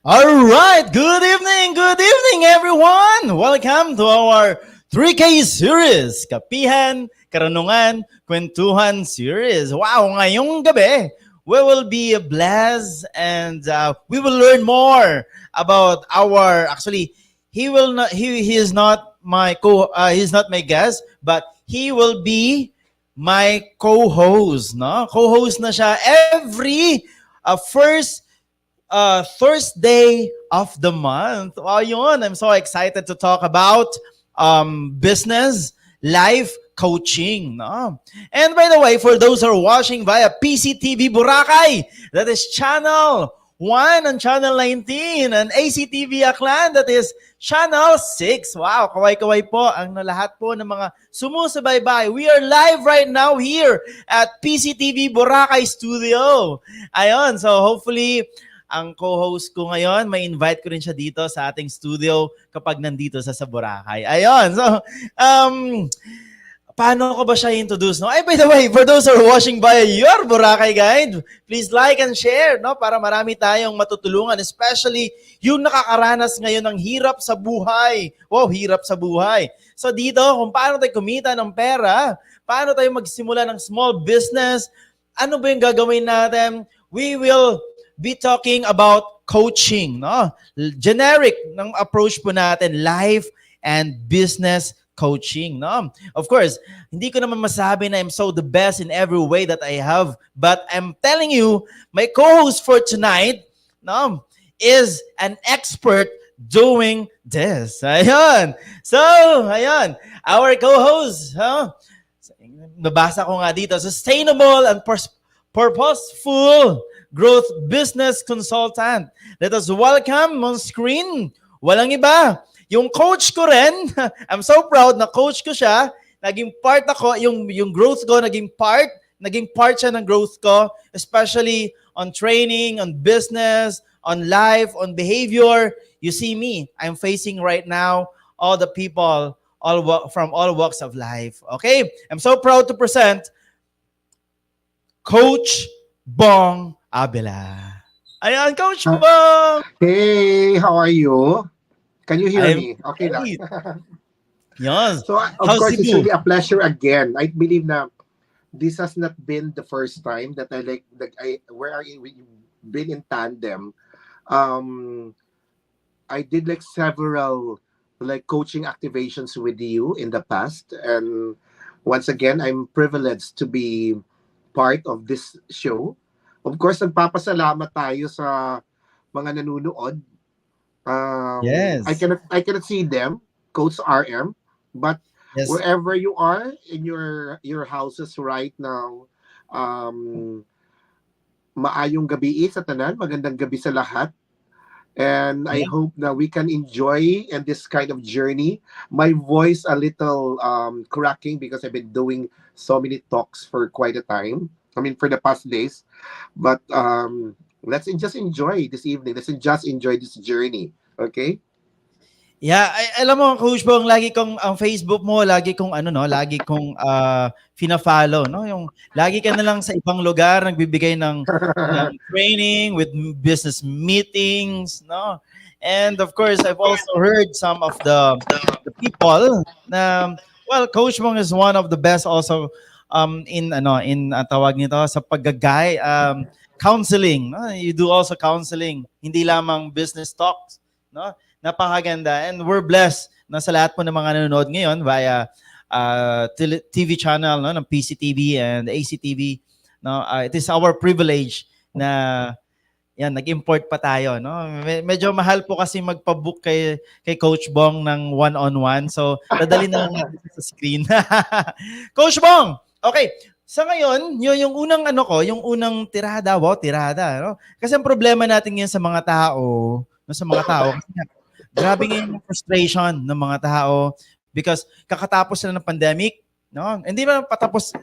All right, good evening, everyone. Welcome to our 3K series, Kapihan, Karanungan, Kwentuhan series. Wow, ngayong gabi, we will be blessed and we will learn more about our. Actually, he will not. He is not my he's not my guest, but he will be my co-host. No, co-host na siya every first Thursday of the month. Wow, yun. I'm so excited to talk about business, life coaching. No? And by the way, for those who are watching via PCTv Boracay, that is channel 1 and channel 19, and ACTv Aklan, that is channel 6. Wow, kaway-kaway po ang lahat po ng mga sumusubaybay. We are live right now here at PCTv Boracay Studio. Ayon, so hopefully ang co-host ko ngayon, may invite ko rin siya dito sa ating studio kapag nandito sa Boracay. Ayun. So, paano ko ba siya introduce? No? Ay, by the way, for those who are watching by your Boracay guide, please like and share, no? Para marami tayong matutulungan, especially yung nakakaranas ngayon ng hirap sa buhay. Wow, hirap sa buhay. So dito, kung paano tayo kumita ng pera, paano tayo magsimula ng small business, ano ba yung gagawin natin? We will be talking about coaching, no? Generic ng approach po natin, life and business coaching, no? Of course, hindi ko naman masabi na I'm so the best in every way that I have, but I'm telling you, my co-host for tonight, no, is an expert doing this. Ayun. So, ayun, our co-host, nabasa ko nga dito, sustainable and purposeful growth business consultant. Let us welcome on screen, walang iba, yung coach ko rin. I'm so proud na coach ko siya. Naging part ako, yung growth ko, naging part siya ng growth ko, especially on training, on business, on life, on behavior. You see me, I'm facing right now all the people from all walks of life. Okay? I'm so proud to present Coach Bong Abela. Ayan, Coach Bong! Hey, how are you? Can you hear me? Okay lang. Yes. So, of course, it's really a pleasure again. I believe na this has not been the first time that we've been in tandem. I did several coaching activations with you in the past, and once again, I'm privileged to be part of this show. Of course, nagpapasalamat tayo sa mga nanunood. Yes. I cannot see them, Coach RM, but yes, wherever you are in your houses right now, maayong gabi sa tanan, magandang gabi sa lahat. And I hope that we can enjoy in this kind of journey. My voice a little cracking because I've been doing so many talks for quite a time. I mean, for the past days. But let's just enjoy this evening. Let's just enjoy this journey. Okay? Yeah, alam mo, Coach Bong, lagi kong ang Facebook mo, lagi kong lagi kong fina-follow, no? Yung lagi ka na lang sa ibang lugar nagbibigay ng training with business meetings, no? And of course, I've also heard some of the people na Coach Bong is one of the best also in tawag nito sa paggagay counseling, no? You do also counseling, hindi lamang business talks, no? Napakaganda, and we're blessed na sa lahat po ng mga nanonood ngayon via TV channel, no, ng PCTv and ACTv, no. It is our privilege na yan, nag-import pa tayo, no. Medyo mahal po kasi magpa-book kay Coach Bong ng one-on-one, so dadali na lang natin sa screen. Coach Bong, okay. Sa ngayon, yung unang yung unang tirada, no? Kasi ang problema natin ngayon sa mga tao, kasi grabe ngayon yung frustration ng mga tao because kakatapos na ng pandemic, no? Hindi ba patapos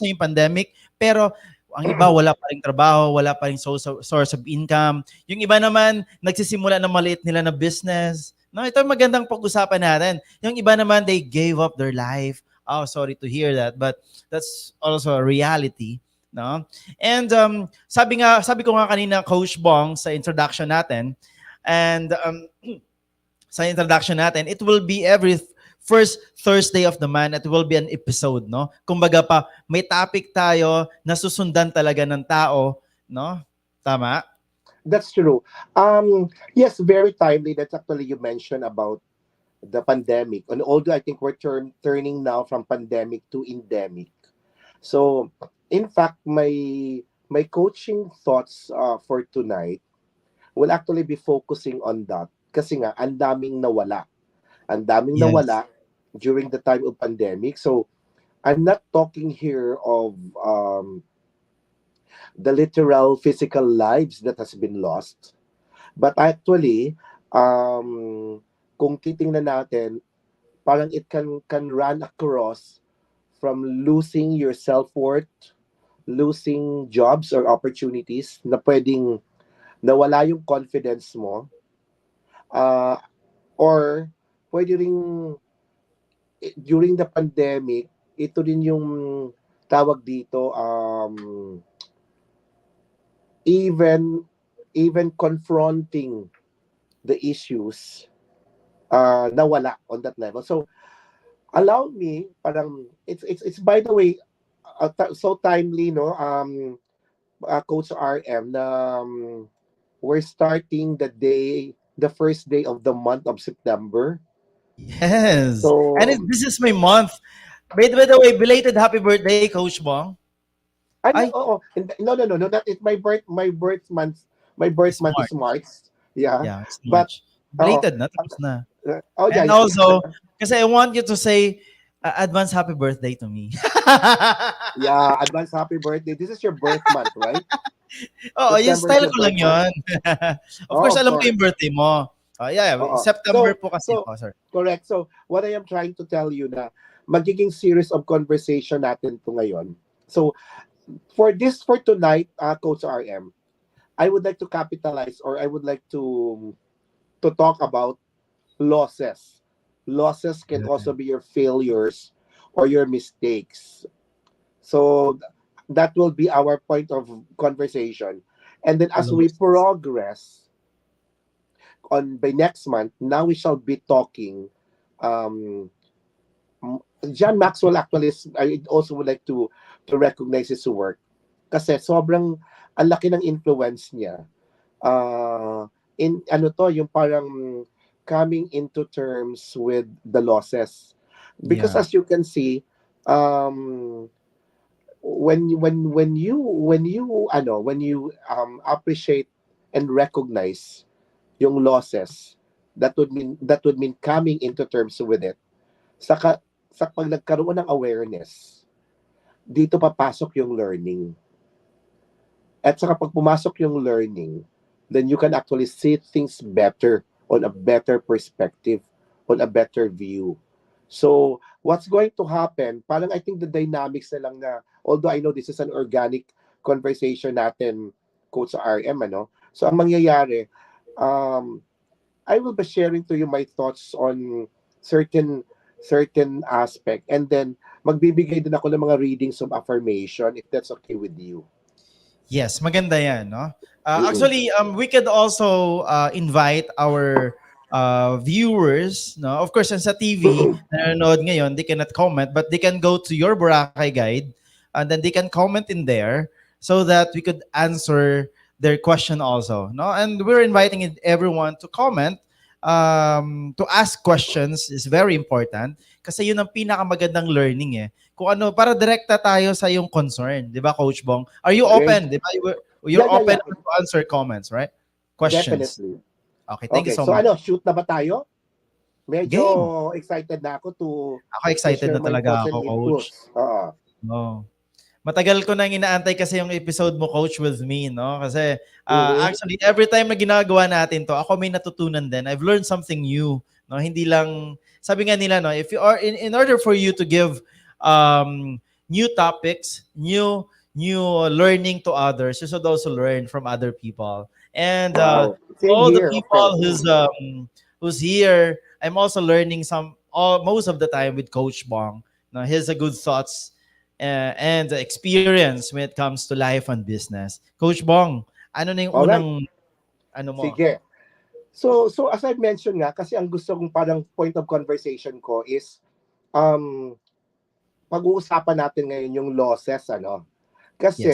na yung pandemic, pero ang iba wala pa ring trabaho, wala pa ring source of income. Yung iba naman nagsisimula ng maliit nila na business. No, ito magandang pag-usapan natin. Yung iba naman they gave up their life. Oh, sorry to hear that, but that's also a reality, no? And sabi ko nga kanina, Coach Bong, sa introduction natin, And sa introduction natin, it will be every first Thursday of the month. It will be an episode, no? Kumbaga pa, may topic tayo na susundan talaga ng tao, no? Tama? That's true. Yes, very timely. That's actually you mentioned about the pandemic. And although I think we're turning now from pandemic to endemic. So, in fact, my coaching thoughts for tonight will actually be focusing on that. Kasi nga, ang daming nawala. Ang daming Yes. nawala during the time of pandemic. So, I'm not talking here of the literal physical lives that has been lost. But actually, kung titingnan natin, parang it can run across from losing your self-worth, losing jobs or opportunities na pwedeng nawala yung confidence mo, uh, or pwede ring during the pandemic, ito din yung tawag dito, even confronting the issues, nawala on that level. So allow me, parang it's by the way, so timely, no, Coach RM, na we're starting the first day of the month of September. Yes. And So this is my month. By the way, belated happy birthday, Coach Bong. ano, Ay, oo, no, that is my birth it's month March. is March. Yeah, Yeah, it's but March. oo, Belated na, tapos na. oh yeah, And yeah. also, kasi I want you to say advance happy birthday to me. Yeah, advance happy birthday. This is your birth month, right? Oo, yung September is style your ko lang birth month. yun. Of Oh, course, of alam ko course. yung birthday mo. Yeah, Oo. September po kasi. So Oh, sorry. correct. So what I am trying to tell you na magiging series of conversation natin to ngayon. So for tonight, Coach RM, I would like to capitalize, or I would like to talk about losses. Losses can also be your failures or your mistakes. So that will be our point of conversation. And then as we Losses. progress on by next month, now we shall be talking, um John Maxwell actually I also would like to recognize his work kasi sobrang ang laki ng influence niya. In ano to, yung parang coming into terms with the losses. Because Yeah. as you can see, um when you appreciate and recognize yung losses, that would mean coming into terms with it. Sa pag nagkaroon ng awareness, dito papasok yung learning. At saka pag pumasok yung learning, then you can actually see things better, on a better perspective, on a better view. So, what's going to happen, parang I think the dynamics na lang na, although I know this is an organic conversation natin, Coach RM, ano? So, ang mangyayari, um, I will be sharing to you my thoughts on certain aspect, and then magbibigay din ako ng mga readings of affirmation if that's okay with you. Yes, maganda yan, no? Mm-mm. Actually, we could also invite our viewers, no? Of course, sa TV, na nanonood ngayon, they cannot comment, but they can go to your Boracay guide, and then they can comment in there so that we could answer their question also, no? And we're inviting everyone to comment, to ask questions is very important kasi yun ang pinakamagandang learning eh. Kung ano, para direkta tayo sa yung concern, di ba, Coach Bong? Are you Eh, open? Di ba? You're yeah. open to answer comments, right? Questions. Definitely. Okay, thank you Okay, so so much. ano, shoot na ba tayo? Medyo Game. excited na ako Ako to excited share na my talaga thoughts and ako, Coach. inputs. Oo. No. Matagal ko nang inaantay kasi yung episode mo, Coach, with me, no? Kasi Mhm. actually, every time na ginagawa natin to, ako may natutunan din. I've learned something new, no? Hindi lang, sabi nga nila, no, if you are, in order for you to give new topics, new learning to others, you should also learn from other people. And Wow. Same all the here, of people course. who's here, I'm also learning most of the time with Coach Bong. No, here's a good thoughts and the experience when it comes to life and business. Coach Bong, ano na yung All right. unang ano mo? Sige. So as I mentioned nga, kasi ang gusto kong parang point of conversation ko is um pag-uusapan natin ngayon yung losses, ano. Yes. Kasi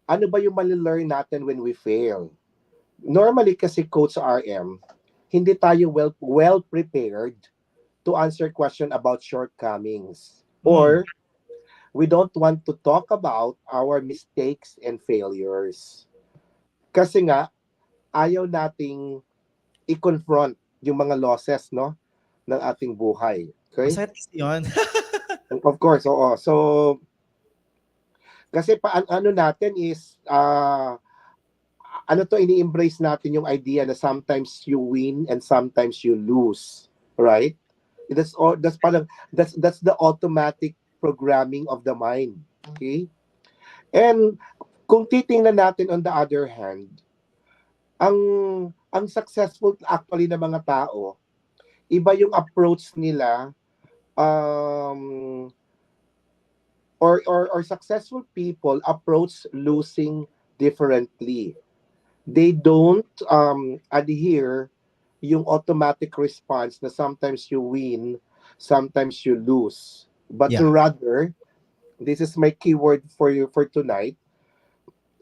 ano ba yung mali-learn natin when we fail? Normally kasi Coach RM, hindi tayo well prepared to answer question about shortcomings, Mm. or we don't want to talk about our mistakes and failures. Kasi nga ayaw nating i-confront yung mga losses, no, ng ating buhay. Okay? Masakit kasi yun. Of course, oo. So kasi ano natin is ano to, ini-embrace natin yung idea na sometimes you win and sometimes you lose, right? That's parang that's the automatic programming of the mind. Okay? And kung titingnan natin on the other hand, ang ang successful actually na mga tao, iba yung approach nila, um or successful people approach losing differently. They don't adhere yung automatic response na sometimes you win, sometimes you lose. But Yeah. rather, this is my keyword for you for tonight.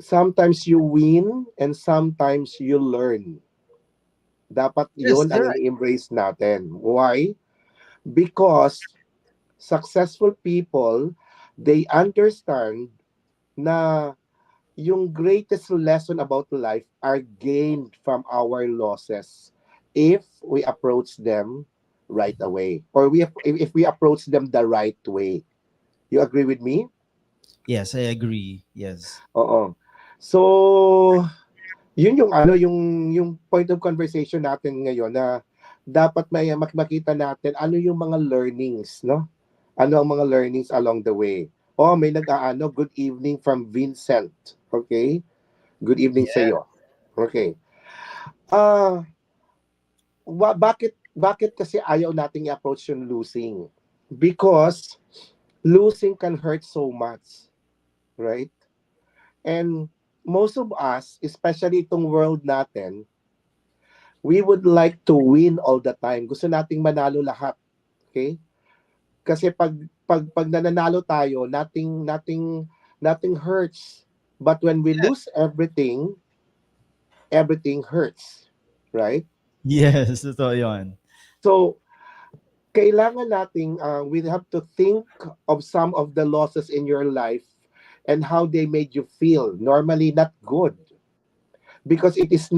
Sometimes you win and sometimes you learn. Dapat Yes, yun ang you're right. ini-embrace natin. Why? Because successful people, they understand na yung greatest lesson about life are gained from our losses if we approach them right away, or if we approach them the right way. You agree with me? Yes, I agree. Yes. Oo. So, yun yung ano yung point of conversation natin ngayon, na dapat may makita natin ano yung mga learnings, no? Ano ang mga learnings along the way. Oh, may nag-aano, good evening from Vincent. Okay? Good evening sa Yeah. iyo. Okay. Ah, bakit kasi ayaw nating i-approach yung losing? Because losing can hurt so much, right? And most of us, especially itong world natin, we would like to win all the time. Gusto nating manalo lahat, okay? Kasi pag nananalo tayo, nothing hurts. But when we lose everything, everything hurts, right? Yes, totoo yun. So, kailangan nating we have to think of some of the losses in your life and how they made you feel. Normally not good, because it is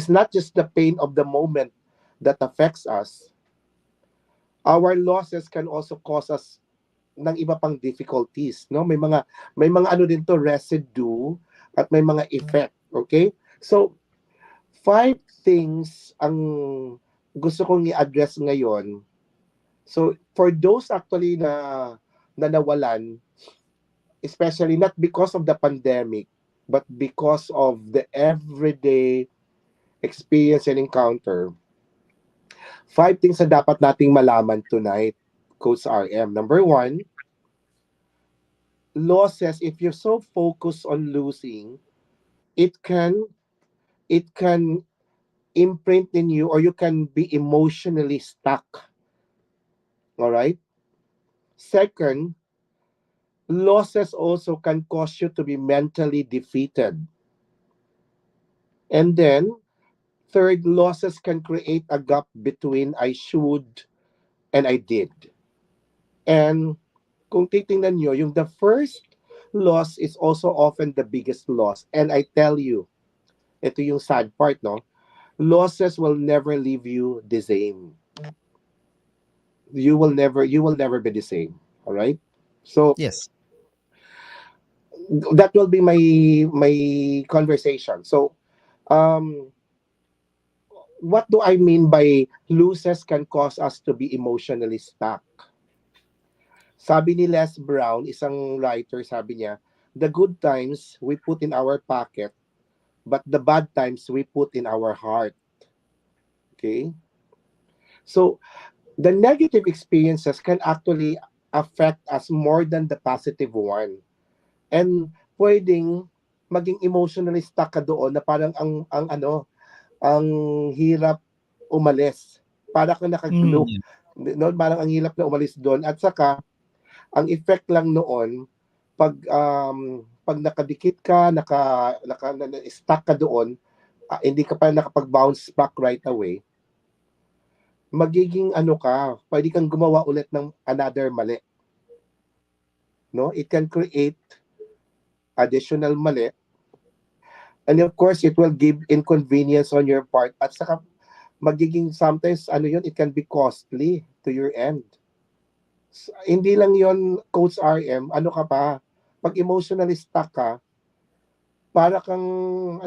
not just the pain of the moment that affects us. Our losses can also cause us ng iba pang difficulties, no? May mga ano din to, residue, at may mga effect, okay? So, five things ang gusto kong i-address ngayon. So for those actually na nawalan, especially not because of the pandemic, but because of the everyday experience and encounter, five things na dapat nating malaman tonight, Coach RM. Number one, losses, if you're so focused on losing, it can it can imprint in you, or you can be emotionally stuck. All right? Second, losses also can cause you to be mentally defeated. And then, third, losses can create a gap between I should and I did. And kung titingnan nyo, yung the first loss is also often the biggest loss. And I tell you, ito yung sad part, no? Losses will never leave you the same. You will never be the same. All right? So Yes. that will be my conversation. So um what do I mean by losses can cause us to be emotionally stuck? Sabi ni Les Brown, isang writer, sabi niya, the good times we put in our pocket, but the bad times we put in our heart. Okay? So, the negative experiences can actually affect us more than the positive one. And pwedeng maging emotionally stuck ka doon na parang ang hirap umalis. Para kang nakaglue. Yeah. No, parang ang hirap na umalis doon. At saka, ang effect lang noon, pag nakadikit ka, stuck ka doon, hindi ka pa nakapag-bounce back right away, magiging pwede kang gumawa ulit ng another mali. No? It can create additional mali. And of course, it will give inconvenience on your part. At saka, magiging sometimes, it can be costly to your end. Hindi lang yon Coach RM, ka pa, pag emotionally stuck ka, para kang,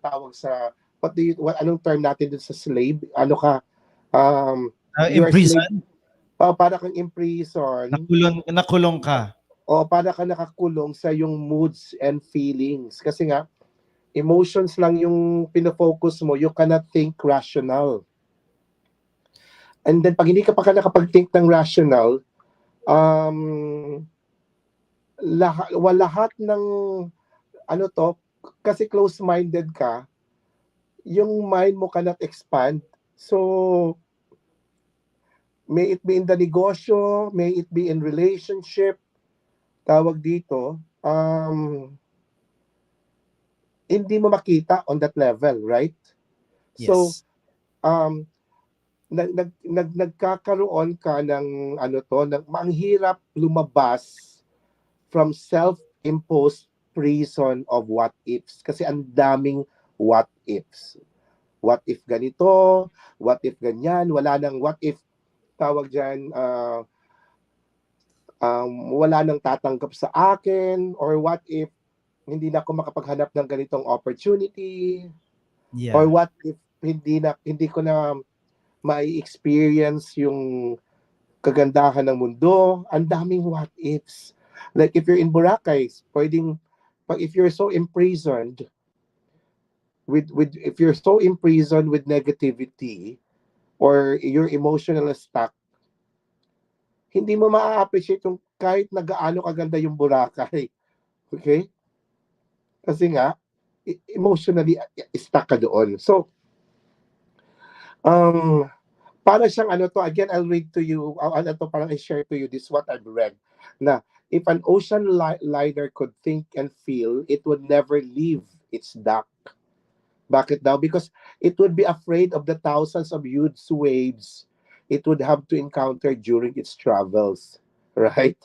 tawag sa, anong term natin dun sa slave? You are slave, Imprison? para kang imprison, Nakulong ka. o para kang nakakulong sa yung moods and feelings. Kasi nga, emotions lang yung pinofocus mo, you cannot think rational. And then, pag hindi ka pa nakapag-think ng rational, lahat ng kasi close-minded ka, yung mind mo cannot expand. So, may it be in the negosyo, may it be in relationship, tawag dito, hindi mo makita on that level, right? Yes. So, nagkakaroon ka ng ang hirap lumabas from self-imposed prison of what ifs. Kasi ang daming what ifs. What if ganito? What if ganyan? Wala nang what if, tawag dyan, wala nang tatanggap sa akin, or what if hindi na ako makapaghanap ng ganitong opportunity, Yeah. or what if hindi ko na ma-experience yung kagandahan ng mundo. Ang daming what ifs. Like if you're in Boracay, if you're so imprisoned with negativity, or you're emotional stuck, hindi mo ma-appreciate yung kahit na gaano kaganda yung Boracay. Okay? Kasi nga, emotionally stuck ka doon. So, para siyang again, I'll read to you, parang I-share to you this what I've read, na if an ocean liner could think and feel, it would never leave its dock. Bakit daw? Because it would be afraid of the thousands of huge waves it would have to encounter during its travels. Right?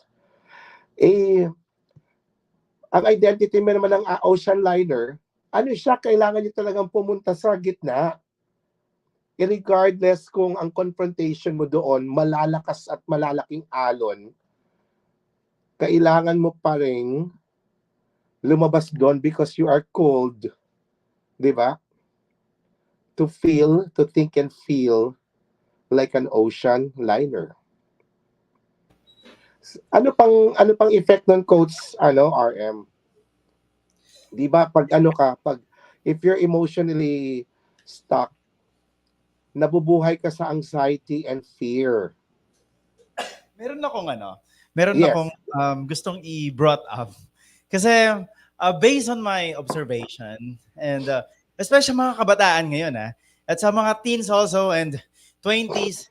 Ang identity mo naman ng ocean liner, kailangan niyo talagang pumunta sa gitna. Regardless kung ang confrontation mo doon malalakas at malalaking alon, kailangan mo pa rin lumabas doon because you are called, di ba? To think and feel like an ocean liner. Ano pang effect ng Coach RM? Di ba pag if you're emotionally stuck, nabubuhay ka sa anxiety and fear. Meron akong Yes. gustong i-brought up. Kasi based on my observation, and especially mga kabataan ngayon, at sa mga teens also and 20s,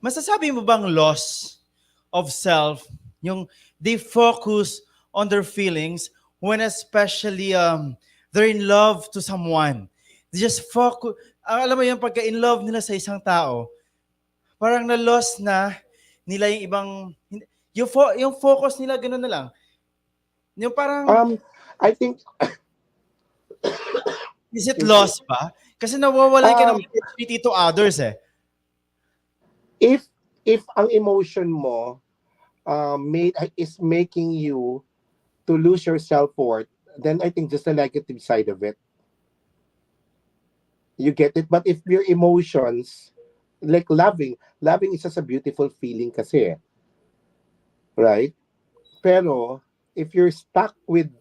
masasabi mo bang loss of self, yung they focus on their feelings when especially they're in love to someone. They just focus, alam mo yung pagka in love nila sa isang tao, parang na-loss na nila yung ibang, yung focus nila gano'n na lang. Yung parang, I think, is it loss pa? Kasi nawawalay ka ng opportunity to others If ang emotion mo is making you to lose your self-worth, then I think just the negative side of it. You get it? But if your emotions, like loving is just a beautiful feeling kasi. Right? Pero, if you're stuck with,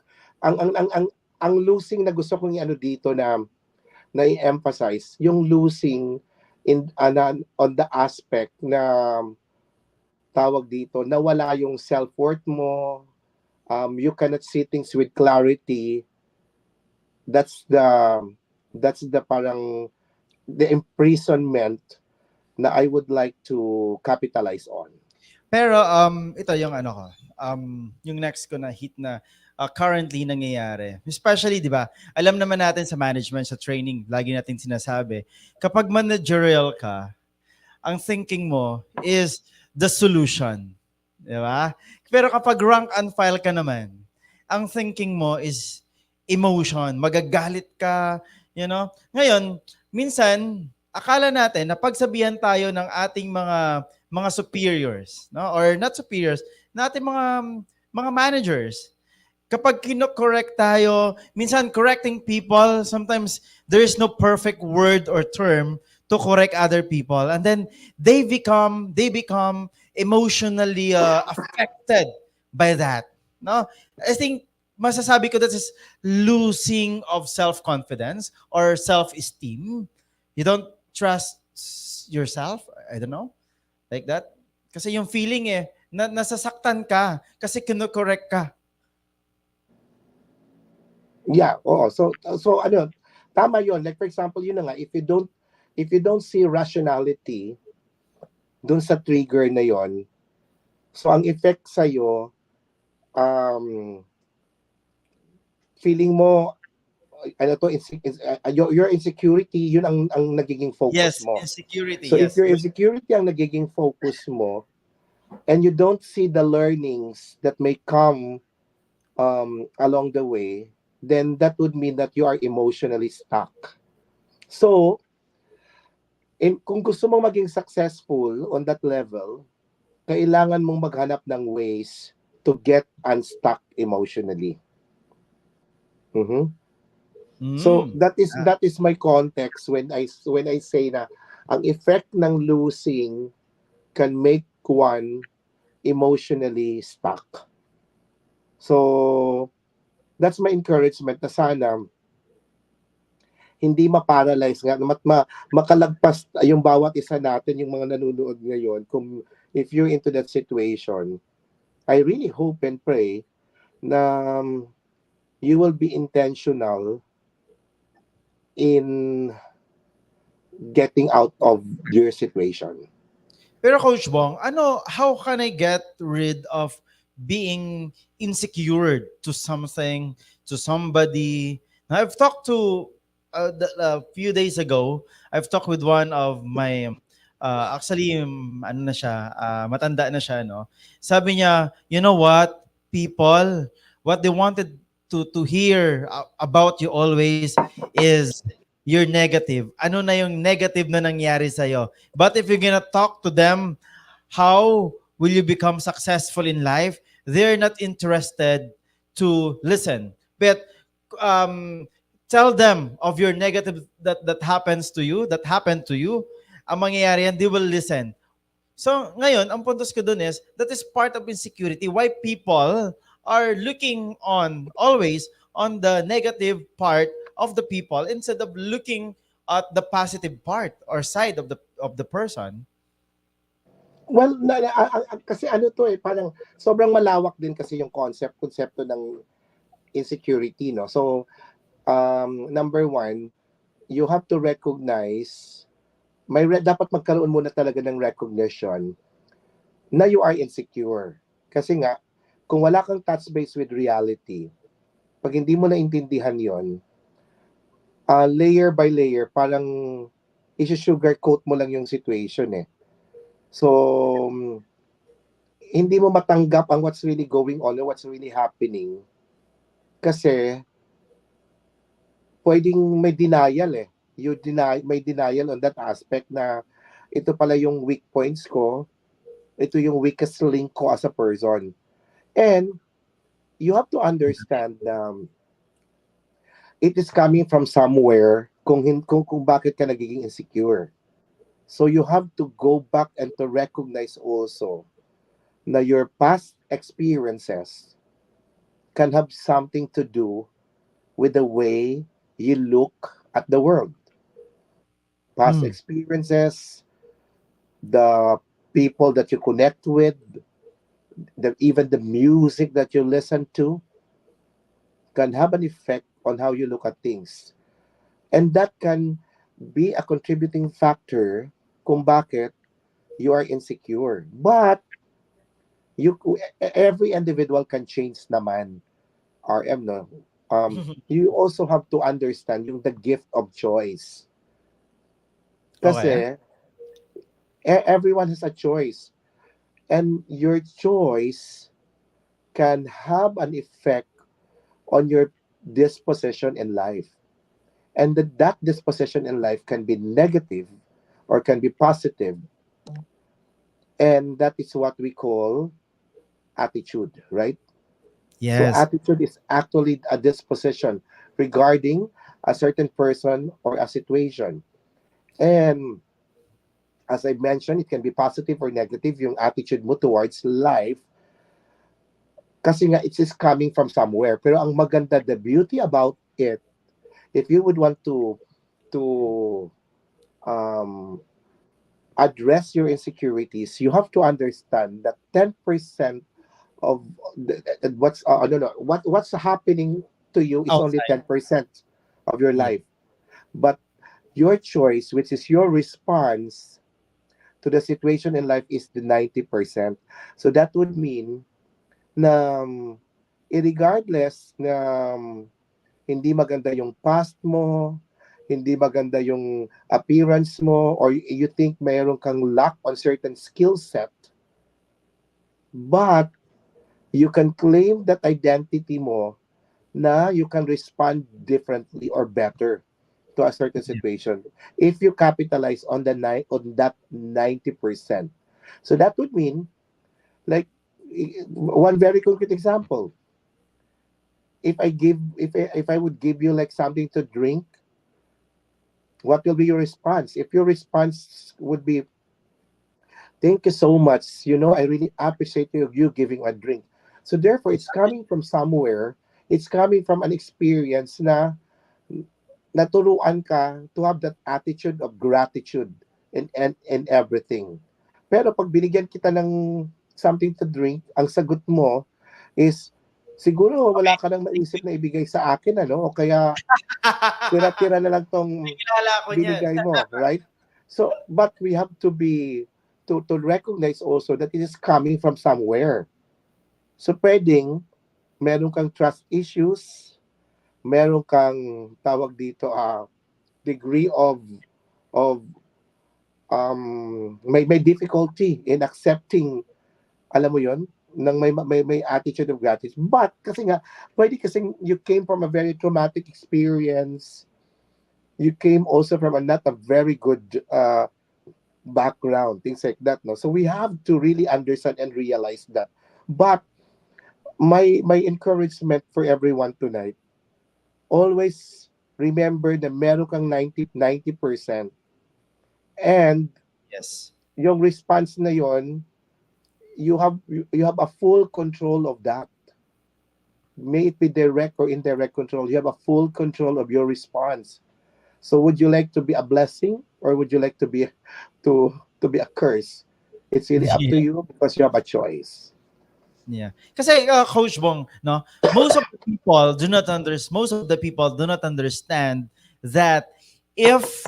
ang losing na gusto kong dito na i-emphasize, yung losing on the aspect na tawag dito, nawala yung self-worth mo, you cannot see things with clarity. That's the parang the imprisonment na I would like to capitalize on. Pero ito yung ano ko. Yung next ko na hit na currently nangyayari. Especially, 'di ba? Alam naman natin sa management, sa training, lagi natin sinasabi, kapag managerial ka, ang thinking mo is the solution. 'Di ba? Pero kapag rank and file ka naman, ang thinking mo is emotion. Magagalit ka, you know? Ngayon, minsan, akala natin na pagsabihan tayo ng ating mga superiors, no? Or not superiors, na ating mga managers. Kapag kino-correct tayo, minsan correcting people, sometimes there is no perfect word or term to correct other people, and then they become emotionally affected by that. No, I think masasabi ko that is losing of self-confidence or self-esteem. You don't trust yourself. I don't know, like that. Kasi yung feeling nasasaktan ka kasi kino-correct ka. Yeah, oo. So ano, tama 'yon. Like for example, yun na nga, if you don't see rationality dun sa trigger na 'yon, so ang effect sa um feeling mo ano to your insecurity, yun ang nagiging focus Yes, mo. insecurity. So if Yes. your insecurity ang nagiging focus mo and you don't see the learnings that may come along the way, then that would mean that you are emotionally stuck. So, kung gusto mong maging successful on that level, kailangan mong maghanap ng ways to get unstuck emotionally. Mhm. So that is my context when I say na ang effect ng losing can make one emotionally stuck. So that's my encouragement na sana hindi ma-paralyze nga, makalagpas yung bawat isa natin, yung mga nanonood ngayon. Kung if you're into that situation, I really hope and pray na you will be intentional in getting out of your situation. Pero Coach Bong, how can I get rid of being insecure to something, to somebody? Now, I've talked to, a few days ago, I've talked with one of my, actually, ano na siya, matanda na siya, no? Sabi niya, you know what, people, what they wanted to hear about you always is you're negative. Ano na yung negative na nangyari sa'yo? But if you're gonna talk to them, how will you become successful in life? They're not interested to listen. But um, tell them of your negative that happens to you, that happened to you. Ang mangyayari yan, they will listen. So ngayon, ang puntos ko dun is, that is part of insecurity. Why people are looking on, always, on the negative part of the people instead of looking at the positive part or side of the person. Well, kasi ano to parang sobrang malawak din kasi yung konsepto ng insecurity, no? So, number one, you have to recognize, dapat magkaroon muna talaga ng recognition na you are insecure. Kasi nga, kung wala kang touch base with reality, pag hindi mo naintindihan yon, layer by layer, parang isi-sugarcoat mo lang yung situation eh. So, hindi mo matanggap ang what's really going on or what's really happening. Kasi, pwedeng may denial eh. May denial on that aspect na ito pala yung weak points ko, ito yung weakest link ko as a person. And you have to understand it is coming from somewhere kung bakit ka nagiging insecure. So you have to go back and to recognize also na your past experiences can have something to do with the way you look at the world. Past experiences, the people that you connect with, even the music that you listen to can have an effect on how you look at things. And that can be a contributing factor kung bakit you are insecure. But you every individual can change naman. RM, no? You also have to understand yung the gift of choice. Okay. Kasi everyone has a choice. And your choice can have an effect on your disposition in life. And that disposition in life can be negative or can be positive. And that is what we call attitude, right? So Yes. attitude is actually a disposition regarding a certain person or a situation. And as I mentioned, it can be positive or negative yung attitude mo towards life kasi nga it is coming from somewhere. Pero ang maganda, the beauty about it, if you would want to um, address your insecurities, you have to understand that 10% of what's I don't know what's happening to you is only Outside. 10% of your Yeah. life, but your choice, which is your response to the situation in life, is the 90%. So that would mean na regardless na hindi maganda yung past mo, hindi maganda yung appearance mo, or you think mayroon kang lack on certain skill set, but you can claim that identity mo na you can respond differently or better to a certain Yeah. situation if you capitalize on on that 90%. So that would mean, like, one very concrete example, if I would give you like something to drink, what will be your response? If your response would be, thank you so much, I really appreciate you giving a drink. So therefore it's coming from somewhere, it's coming from an experience na naturuan ka to have that attitude of gratitude and everything. Pero pag binigyan kita ng something to drink, ang sagot mo is, siguro wala ka nang naisip na ibigay sa akin, ano? O kaya tira-tira na lang tong Kilala ko niyan. binigay mo, right? So, but we have to be, to recognize also that it is coming from somewhere. So, pwedeng meron kang trust issues, meron kang tawag dito, degree of may difficulty in accepting, alam mo yon, ng may attitude of gratitude. But kasi nga pwede kasi you came from a very traumatic experience, you came also from a not a very good background, things like that, no? So we have to really understand and realize that. But my encouragement for everyone tonight, always remember na meron kang 90% and Yes. yung response na yon, you have a full control of that. May it be direct or indirect control, you have a full control of your response. So would you like to be a blessing, or would you like to be a curse? It's really up to Yeah. you because you have a choice. Yeah. Kasi Coach Bong, no, most of the people do not understand that if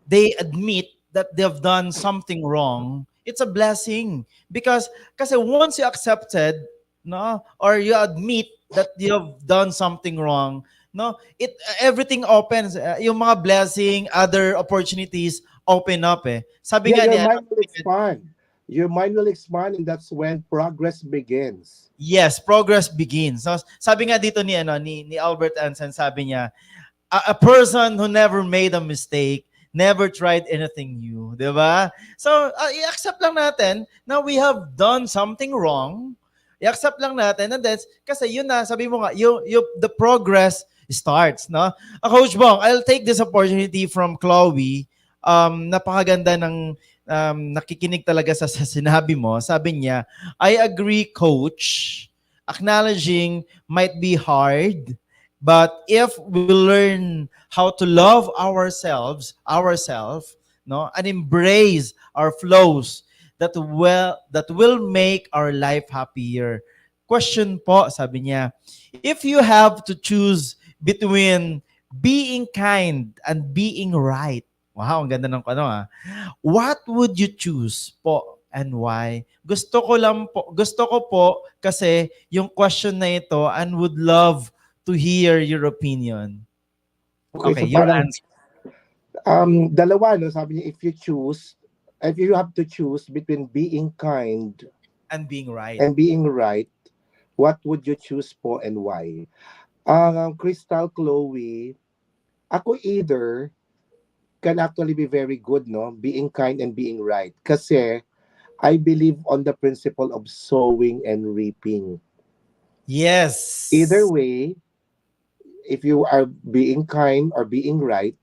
they admit that they've done something wrong, it's a blessing because kasi once you accepted, no, or you admit that you have done something wrong, no, it everything opens, yung mga blessing, other opportunities open up eh. Sabi Yeah, nga your ni mind will expand. Your mind will expand, and that's when progress begins. yes, progress begins. So, sabi nga dito ni Albert Einstein, sabi niya, a person who never made a mistake never tried anything new, 'di ba? So, i-accept lang natin na we have done something wrong. I-accept lang natin and then kasi yun na, sabi mo nga, the progress starts, no? Coach Bong, I'll take this opportunity from Chloe. Napakaganda ng nakikinig talaga sa sinabi mo. Sabi niya, I agree, coach. Acknowledging might be hard, but if we learn how to love ourselves, no, and embrace our flaws, that will make our life happier. Question po, sabi niya, if you have to choose between being kind and being right. Wow, ang ganda ng what would you choose po and why? Gusto ko po kasi yung question na ito and would love to hear your opinion. Okay, Okay, so your parang answer dalawa, no? Sabi niya, if you have to choose between being kind and being right. and being right, what would you choose po and why? Crystal Chloe, ako either can actually be very good, no? Being kind and being right. Kasi I believe on the principle of sowing and reaping. Yes. Either way, if you are being kind or being right,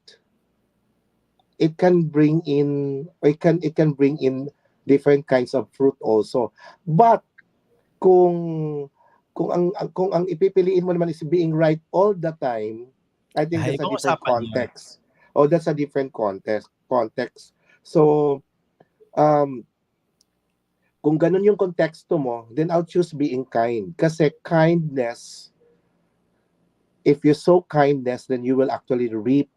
it can bring in different kinds of fruit also. But kung kung ang ipipiliin mo naman is being right all the time, I think Ay, that's a ibang different usapan yun. context. Oh, that's a different context. So, kung ganun yung konteksto mo, then I'll choose being kind. Kasi kindness, if you sow kindness, then you will actually reap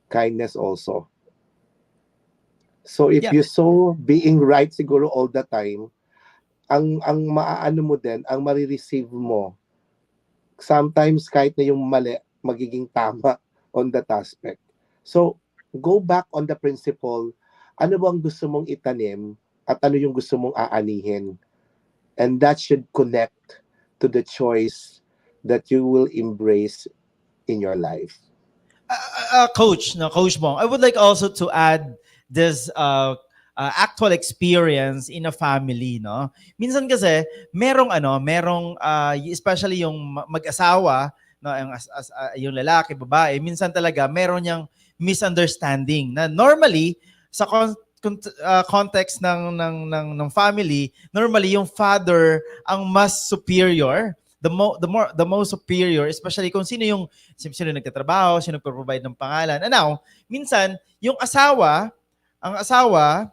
kindness also. So if Yeah. you sow being right siguro all the time, ang maaano mo din, ang marireceive mo, sometimes kahit na yung mali, magiging tama on that aspect. So, go back on the principle, ano bang gusto mong itanim at ano yung gusto mong aanihin. And that should connect to the choice that you will embrace in your life. Coach Bong, I would like also to add this actual experience in a family, no? Minsan kasi merong especially yung mag-asawa, no, yung lalaki, babae, minsan talaga meron yang misunderstanding na normally sa context ng family, normally yung father ang mas superior, the most superior, especially kung sino nagtatrabaho, sino nagpo-provide ng pangalan. And now, minsan yung ang asawa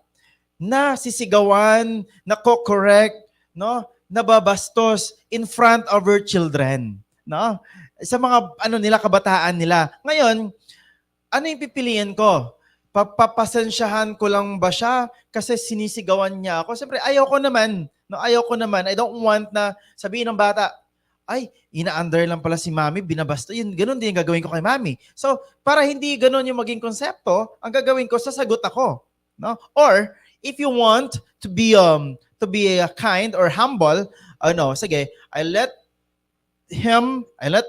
na sisigawan, na correct, no, nababastos in front of her children, no? Sa mga kabataan nila. Ngayon, ano yung pipiliin ko? Papapasensyahan ko lang ba siya kasi sinisigawan niya ako? Siyempre, ayoko naman. No, ayoko naman. I don't want na sabihin ng bata, ay, ina-under lang pala si mami, binabasto. Yun, ganun din yung gagawin ko kay mami. So, para hindi ganun yung maging konsepto, ang gagawin ko, sasagot ako. No? Or, if you want to be kind or humble, sige, I let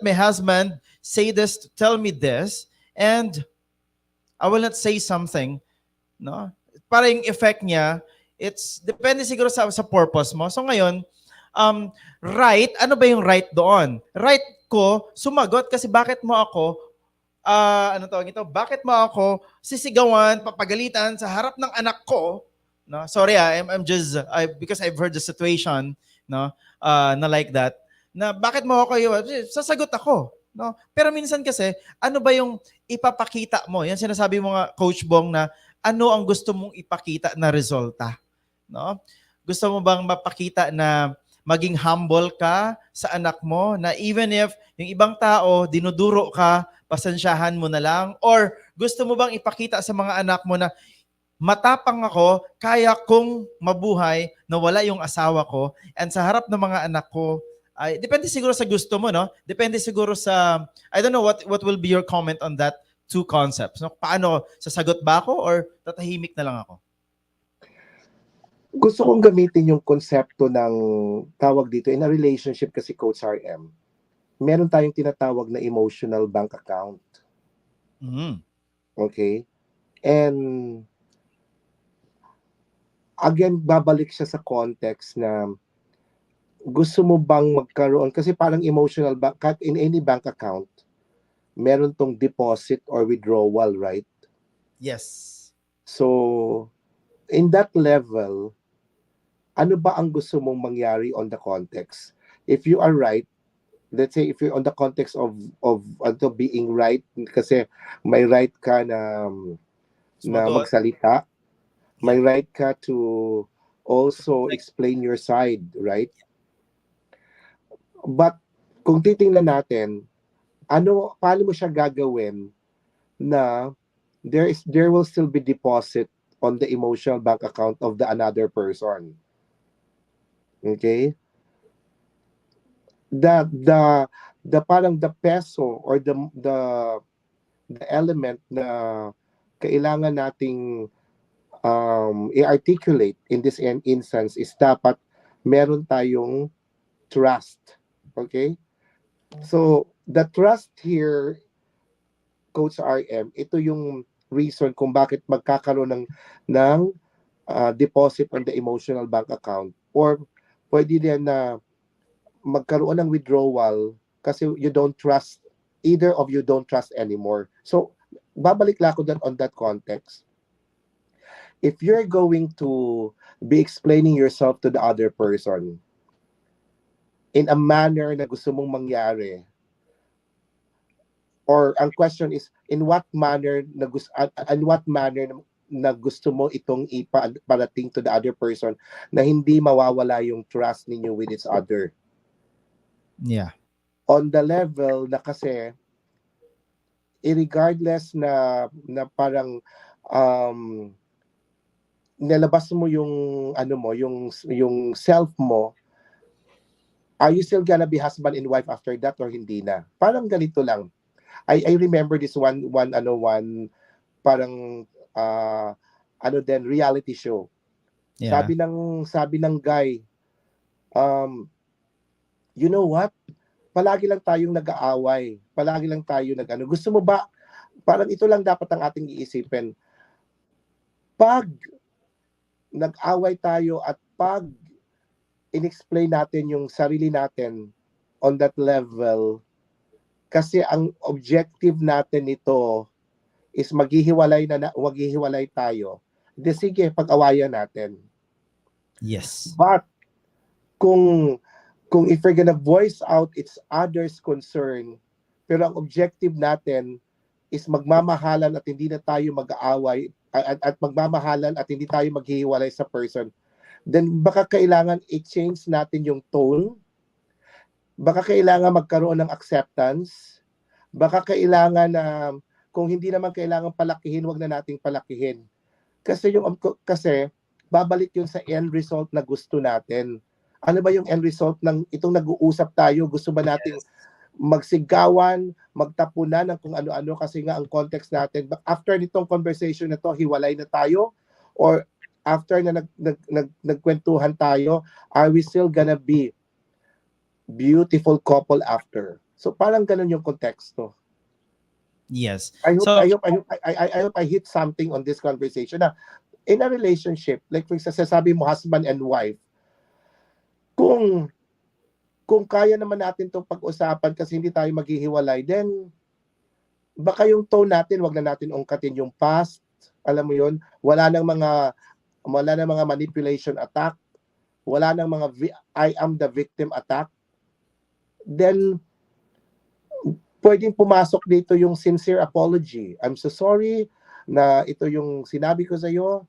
my husband say this to tell me this, and I will not say something, no? Para yung effect niya, it's depende siguro sa purpose mo. So ngayon, right, ano ba yung right doon? Right ko, sumagot kasi bakit mo ako bakit mo ako sisigawan, papagalitan sa harap ng anak ko, no? Sorry, because I've heard the situation, no? Na like that. Na bakit mo ako sasagot ako, no? Pero minsan kasi, ano ba yung ipapakita mo? Yan sinasabi mo nga, Coach Bong, na ano ang gusto mong ipakita na resulta, no? Gusto mo bang mapakita na maging humble ka sa anak mo, na even if yung ibang tao dinuduro ka, pasensyahan mo na lang? Or gusto mo bang ipakita sa mga anak mo na matapang ako, kaya kong mabuhay na wala yung asawa ko, and sa harap ng mga anak ko, ay depende siguro sa gusto mo, no? Depende siguro sa, I don't know what will be your comment on that two concepts. No? Paano, sasagot ba ako or tatahimik na lang ako? Gusto kong gamitin yung konsepto ng tawag dito in a relationship kasi, Coach RM. Meron tayong tinatawag na emotional bank account. Mm. Okay? And again, babalik siya sa context na gusto mo bang magkaroon, kasi parang emotional bank, in any bank account, meron tong deposit or withdrawal, right? Yes. So, in that level, ano ba ang gusto mong mangyari on the context? If you are right, let's say if you're on the context of being right, kasi may right ka na Sumagot. magsalita, may right ka to also explain your side, right? But kung titingnan natin, paano mo siya gagawin na there will still be deposit on the emotional bank account of the another person. Okay? The parang the peso or the element na kailangan nating i-articulate in this instance is dapat meron tayong trust. Okay? So, the trust here, Coach RM, ito yung reason kung bakit magkakaroon ng deposit on the emotional bank account, or pwede din na magkaroon ng withdrawal kasi you don't trust, either of you don't trust anymore. So, babalik lang ako on that context. If you're going to be explaining yourself to the other person in a manner na gusto mong mangyari, or ang question is, in what manner na gusto mo itong iparating to the other person na hindi mawawala yung trust ninyo with each other. Yeah. On the level na kasi, regardless na parang nilabas mo yung yung self mo, are you still gonna be husband and wife after that or hindi na? Parang ganito lang. I remember this one parang reality show. Yeah. Sabi ng guy, you know what? Palagi lang tayong nag-aaway. Palagi lang tayo gusto mo ba, parang ito lang dapat ang ating iisipin. Pag nag-away tayo at pag in-explain natin yung sarili natin on that level, kasi ang objective natin nito is maghihiwalay tayo. De sige, pag-awayan natin. Yes. But kung if we're gonna voice out its others' concern, pero ang objective natin is magmamahalan at hindi na tayo mag-aaway at magmamahalan at hindi tayo maghihiwalay sa person, then baka kailangan i-change natin yung tone, baka kailangan magkaroon ng acceptance, baka kailangan na kung hindi naman kailangan palakihin, wag na nating palakihin. Kasi babalik yun sa end result na gusto natin. Ano ba yung end result ng itong nag-uusap tayo? Gusto ba nating magsigawan, magtapunan ng kung ano-ano kasi nga ang context natin? After nitong conversation na to, hiwalay na tayo? Or after na nagkwentuhan tayo, are we still gonna be beautiful couple after? So parang ganun yung konteksto. Yes. I hope I hit something on this conversation. Na in a relationship, like for example, sabi mo husband and wife, kung kaya naman natin itong pag-usapan kasi hindi tayo maghihiwalay, then baka yung tone natin, wag na natin ungkatin yung past. Alam mo yun, wala nang mga manipulation attack, wala nang mga I am the victim attack. Then pwedeng pumasok dito yung sincere apology. I'm so sorry na ito yung sinabi ko sa iyo.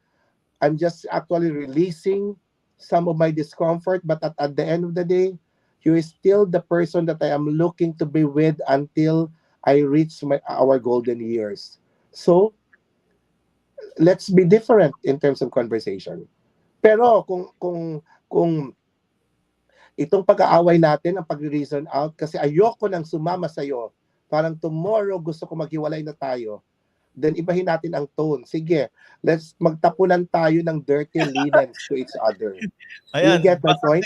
I'm just actually releasing some of my discomfort, but at the end of the day, you is still the person that I am looking to be with until I reach our golden years. So, let's be different in terms of conversation. Pero kung itong pag-aaway natin, ang pag-reason out, kasi ayoko nang sumama sa'yo, parang tomorrow gusto ko maghiwalay na tayo, then ibahin natin ang tone. Sige, let's magtapunan tayo ng dirty linens to each other. Ayan. You get my point?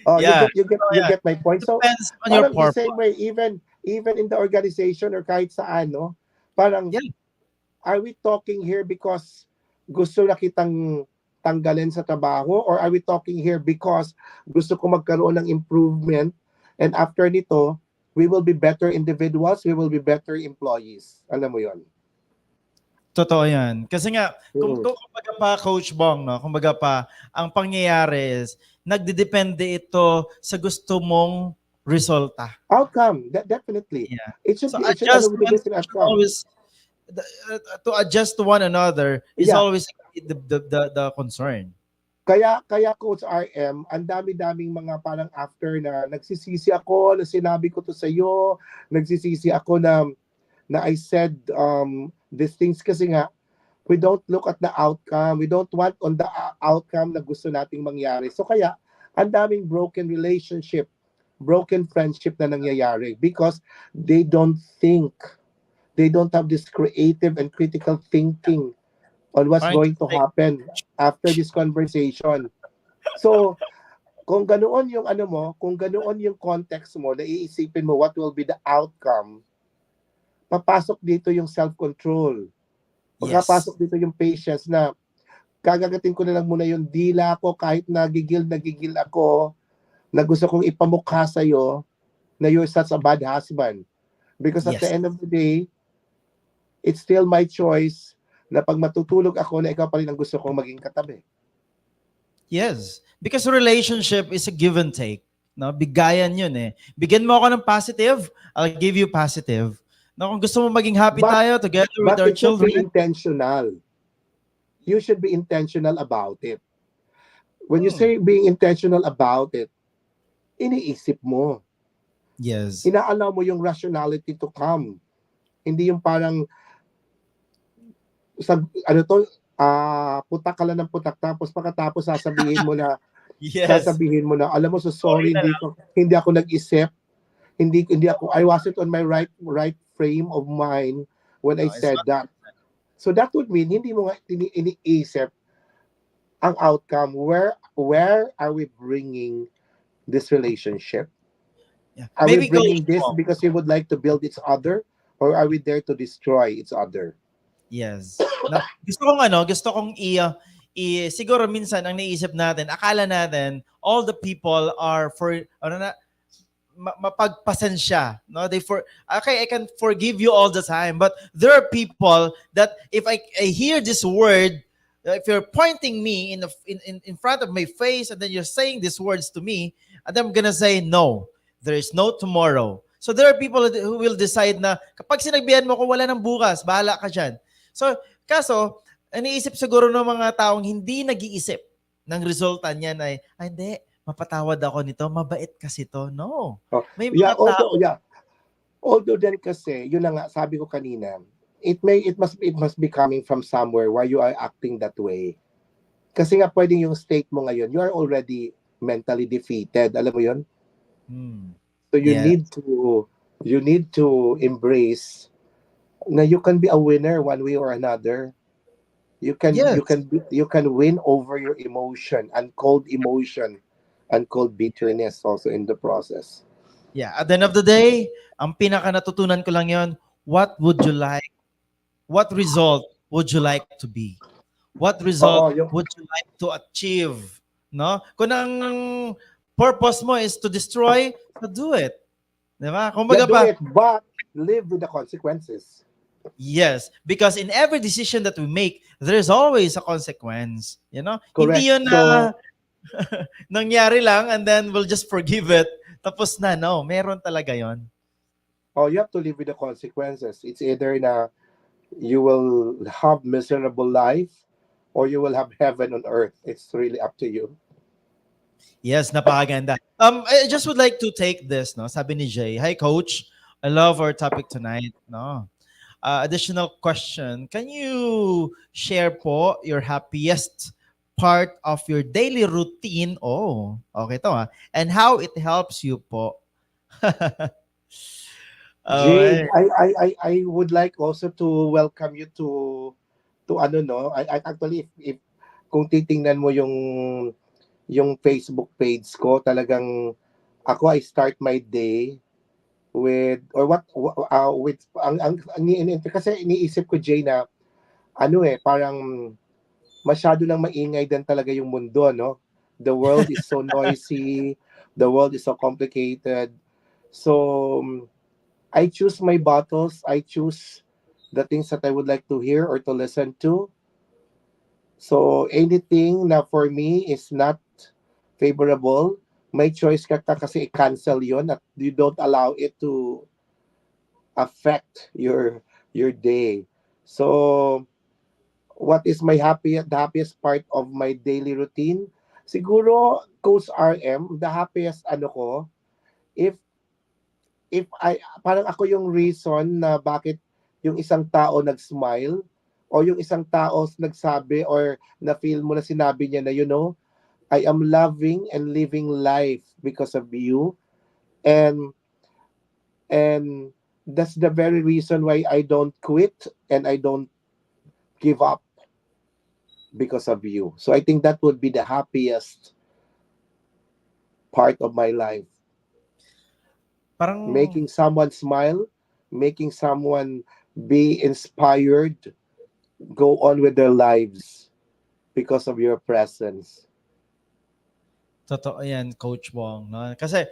Oh, yeah. you get my point. So, Depends on your parang the purpose. same way, even in the organization or kahit saan, no? Parang, are we talking here because gusto na kitang tanggalin sa trabaho, or are we talking here because gusto ko magkaroon ng improvement, and after nito, we will be better individuals, we will be better employees. Alam mo yon. Totoo yan. Kasi nga, kumbaga pa, Coach Bong, no? Kumbaga pa, ang pangyayari is, nagdedepende ito sa gusto mong resulta. Outcome, definitely. Yeah. It should So be adjustments outcome. always, to adjust to one another is always the concern. Kaya Coach RM, ang dami-daming mga parang after na nagsisisi ako na sinabi ko to sa iyo, nagsisisi ako na I said these things kasi nga we don't look at the outcome. We don't want on the outcome na gusto nating mangyari. So kaya ang daming broken relationship, broken friendship na nangyayari because they don't think, they don't have this creative and critical thinking on what's Trying to going to say, happen after this conversation. So, kung ganoon yung ano mo, kung ganoon yung context mo, na iisipin mo what will be the outcome, papasok dito yung self-control. yes. Pagkapasok dito yung patience na gagagatin ko na lang muna yung dila ko kahit nagigil ako na gusto kong ipamukha sa'yo na you're such a bad husband. Because at the Yes. end of the day, it's still my choice na pag matutulog ako na ikaw pa rin ang gusto kong maging katabi. Yes. Because relationship is a give and take. No, bigayan yun eh. Bigyan mo ako ng positive, I'll give you positive. No, kung gusto mo maging happy But tayo together with but our it should be children, intentional. You should be intentional about it. When you hmm, say being intentional about it, iniisip mo. yes. Inaalaw mo yung rationality to come. Hindi yung parang ano to, putak ka lang ng putak tapos pagkatapos Yes. sasabihin mo na alam mo so Sorry sorry na lang. hindi ako nag-isip, hindi ako I wasn't on my right frame of mind when I No, it's said not. that. So that would mean hindi mo nga iniisip ang outcome. Where are we bringing this relationship? Yeah. Are we Maybe Coach bringing this Bong. because we would like to build each other, or are we there to destroy each other? Yes. Na, gusto kong siguro minsan ang naisip natin, akala natin all the people are for mapagpasensya, no? Okay, I can forgive you all the time, but there are people that if I hear this word, if you're pointing me in front of my face and then you're saying these words to me, and I'm gonna say no. There is no tomorrow. So there are people who will decide na kapag sinagbihan mo ko wala nang bukas, bahala ka dyan. So, kaso, iniisip siguro ng mga taong hindi nag-iisip ng resulta niyan ay hindi, mapatawad ako nito, mabait kasi to. No. Oh, May yeah, mga tao. although then kasi yun na nga sabi ko kanina, it must be coming from somewhere why you are acting that way. Kasi nga pwedeng yung state mo ngayon, you are already mentally defeated. Alam mo yun? Hmm. So Yeah. you need to embrace na you can be a winner one way or another. Yes. You can win over your emotion, and cold bitterness also in the process. Yeah. At the end of the day, ang pinaka natutunan ko lang yon, what would you like? What result would you like to be? What result Oo, yung would you like to achieve? No? Kung ang purpose mo is to destroy, so do it. Diba? yeah, Kumbaga do pa, it, but live with the consequences. yes, because in every decision that we make, there's always a consequence. You know? Hindi Correct. yun na So, nangyari lang and then we'll just forgive it. Tapos na, no. Meron talaga yon. oh, you have to live with the consequences. It's either na you will have miserable life or you will have heaven on earth. It's really up to you. Yes, napakaganda. I just would like to take this, no. Sabi ni Jay, "Hi coach, I love our topic tonight." No. Additional question, can you share po your happiest part of your daily routine? Oh, okay to and how it helps you po. Jay, Okay. I would like also to welcome you to ano no. I actually if kung titingnan mo yung Facebook page ko, talagang ako I start my day with or what with kasi iniisip ko Jay na ano parang masyado nang maingay din talaga yung mundo no. The world is so noisy, the world is so complicated. So I choose my battles, I choose the things that I would like to hear or to listen to. So anything na for me is not favorable, may choice ka kasi i-cancel yon at you don't allow it to affect your day. So what is the happiest part of my daily routine? Siguro, Coach RM, the happiest ano ko, if parang ako yung reason na bakit yung isang tao nag-smile o yung isang tao nagsabi or na feel mo na sinabi niya na, I am loving and living life because of you. And and that's the very reason why I don't quit and I don't give up because of you. So I think that would be the happiest part of my life. Parang Making someone smile, making someone be inspired, go on with their lives because of your presence. totoo yan, Coach Bong. No? Kasi,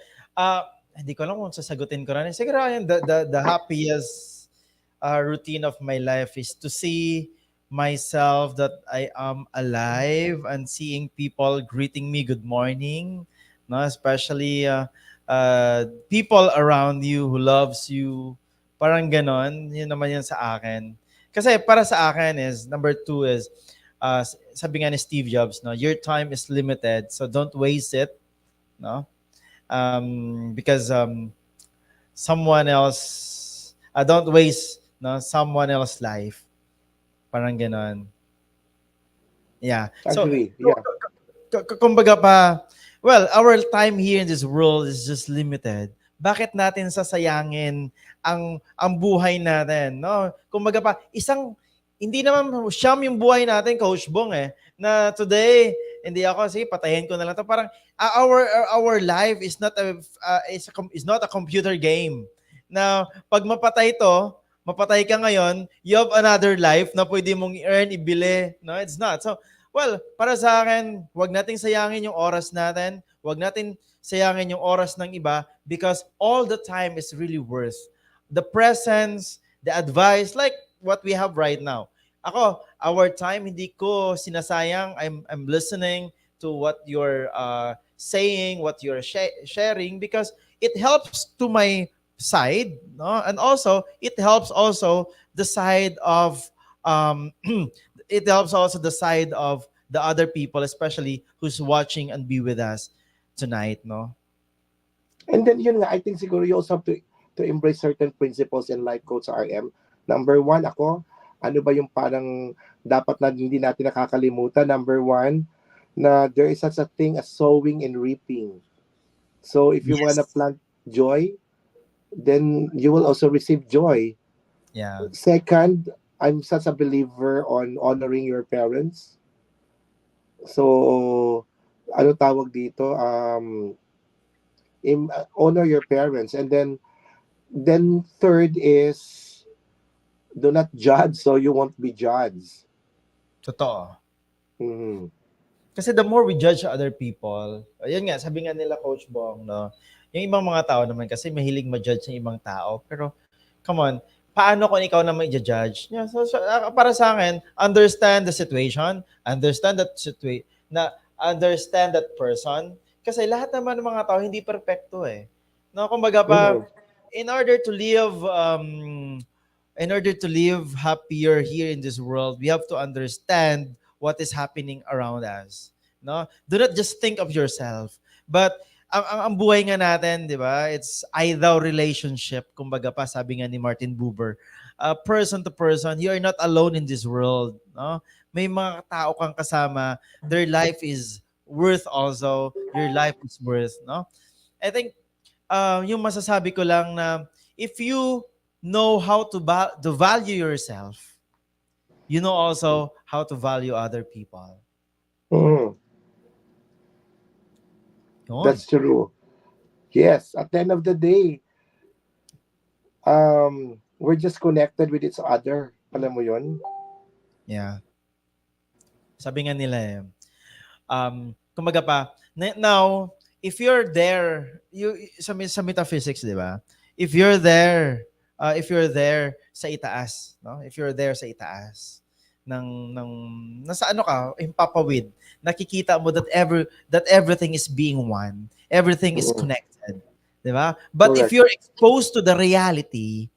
hindi ko alam kung sasagutin ko rin. Siguro, yan, the happiest routine of my life is to see myself that I am alive and seeing people greeting me good morning. No? Especially people around you who loves you. Parang ganon. Yun naman yun sa akin. Kasi para sa akin is, number two is, sabi nga ni Steve Jobs, no, your time is limited, so don't waste it, no, because someone else, don't waste, no, someone else's life, parang ganon. Yeah. So, Agree. Yeah. kumbaga pa, well, our time here in this world is just limited. Bakit natin sasayangin ang buhay natin, no? Kumbaga pa, hindi naman siyam yung buhay natin, Coach Bong, na today, hindi ako, sige, patayin ko na lang to. Parang, our life is not is not a computer game. Na, pag mapatay ka ngayon, you have another life na pwede mong i-earn, ibili. No, it's not. So, well, para sa akin, wag nating sayangin yung oras natin. Wag natin sayangin yung oras ng iba because all the time is really worth the presence, the advice, like what we have right now. Ako, our time, hindi ko sinasayang. I'm listening to what you're saying, what you're sharing because it helps to my side, no? And also, it helps also the side of it helps also the side of the other people, especially who's watching and be with us tonight, no? And then yun nga, I think siguro you also have to embrace certain principles in life, Coach RM. Number one, ako, ano ba yung parang dapat na hindi natin nakakalimutan? Number one, na there is such a thing as sowing and reaping. So if you wanna Yes. plant joy, then you will also receive joy. Yeah. Second, I'm such a believer on honoring your parents. So, ano tawag dito? Honor your parents. And then third is do not judge so you won't be judged. Totoo. Mhm. Kasi the more we judge other people, ayun nga, sabi nga nila Coach Bong, no, yung ibang mga tao naman kasi mahilig ma-judge ng ibang tao. Pero, come on, paano kung ikaw naman i-judge? Yeah, so, para sa akin, understand the situation, understand that person. Kasi lahat naman ng mga tao hindi perfecto eh. No, kumbaga pa, Mhm. in order to live happier here in this world, we have to understand what is happening around us. No? Do not just think of yourself. But ang buhay nga natin, di ba? It's I-thou relationship. Kumbaga pa, sabi nga ni Martin Buber, person to person, you are not alone in this world. No? May mga tao kang kasama. Their life is worth also. Your life is worth. No? I think yung masasabi ko lang na if you know how to value yourself, you know also how to value other people. Mhm. Yun. That's true. Yes, at the end of the day, we're just connected with each other. Alam mo yun? Yeah. Sabi nga nila kumbaga pa, now, if you're there, sa metaphysics, di ba? If you're there sa itaas, no? If you're there sa itaas, ng nasa ano ka, impapawid, nakikita mo that everything is being one. Everything is Mhm. connected. Di ba? But if Correct. you're exposed to the reality,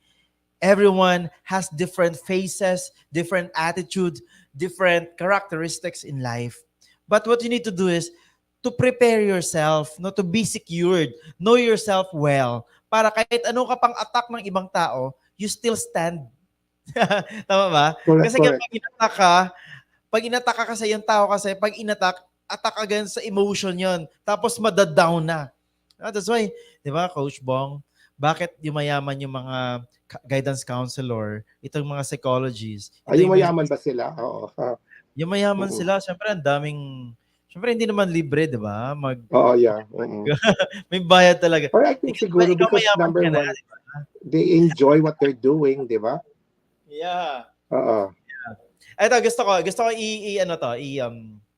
Everyone has different faces, different attitude, different characteristics in life. But what you need to do is to prepare yourself, no, to be secured, know yourself well, para kahit ano ka pang attack ng ibang tao, you still stand. Tama ba? Correct, Kasi correct. pag inattack ka kasi yung tao kasi, pag attack again sa emotion yon, tapos madadown na. That's why, di ba, Coach Bong, bakit yumayaman yung mga guidance counselor, itong mga psychologists, ito Ay, yung mga mayaman ba sila? Oo. yumayaman Mm. sila, syempre ang daming, syempre hindi naman libre, di ba? Oo, yeah. Mm. May bayad talaga. Or I think siguro Ikaw because mayaman number ka na. one, they enjoy what they're doing, di ba? Yeah. Oo. Ito, gusto ko ano to,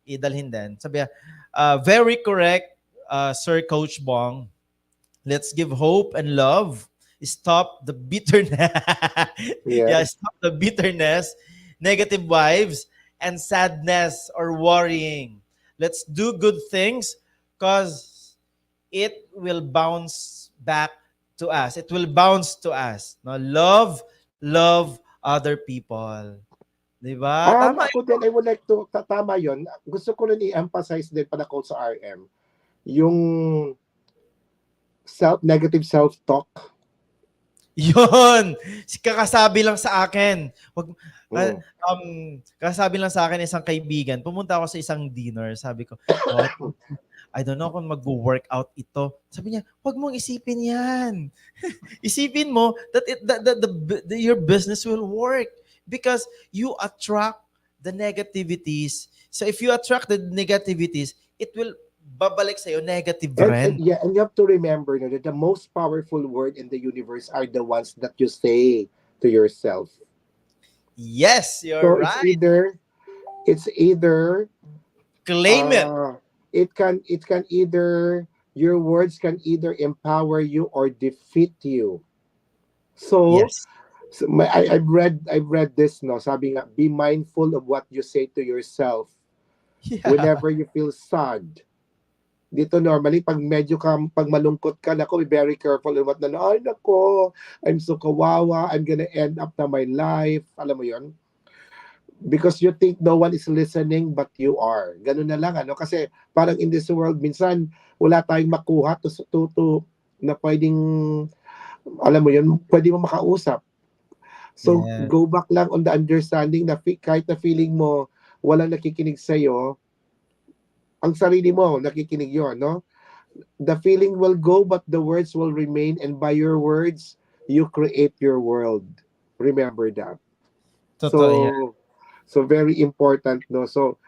idalhin din. Sabi, very correct, Sir Coach Bong. Let's give hope and love. Stop the bitterness. Yeah, Yes. stop the bitterness, negative vibes, and sadness or worrying. Let's do good things because it will bounce back to us. It will bounce to us. No, love other people. 'Di ba? Tama. Ako din, I would like to, tama yun. Gusto ko rin i-emphasize din pala ko sa RM, yung negative self-talk. Yun. Kakasabi lang sa akin. Mm. Kakasabi lang sa akin isang kaibigan. Pumunta ako sa isang dinner. Sabi ko, oh, I don't know kung mag-workout ito. Sabi niya, huwag mong isipin yan. Isipin mo that your business will work because you attract the negativities. So if you attract the negativities, it will babalik sa'yo negative rin. And you have to remember, that the most powerful word in the universe are the ones that you say to yourself. Yes, you're So right. it's either Claim it. It can either, your words can either empower you or defeat you. So, Yes. I've read this, no, sabi nga, be mindful of what you say to yourself Yeah. whenever you feel sad. Dito normally pag malungkot ka, nako, be very careful in what ay nako, I'm so kawawa, I'm gonna end up na my life, alam mo yon, because you think no one is listening but you are. Ganun na lang, ano, kasi parang in this world minsan wala tayong makuha to na pwedeng, alam mo yun, pwede mo makausap. So Yeah. go back lang on the understanding na kahit na feeling mo walang nakikinig sa'yo, ang sarili mo nakikinig yun, no? The feeling will go but the words will remain, and by your words you create your world. Remember that. Totoo yan. So very important, no? So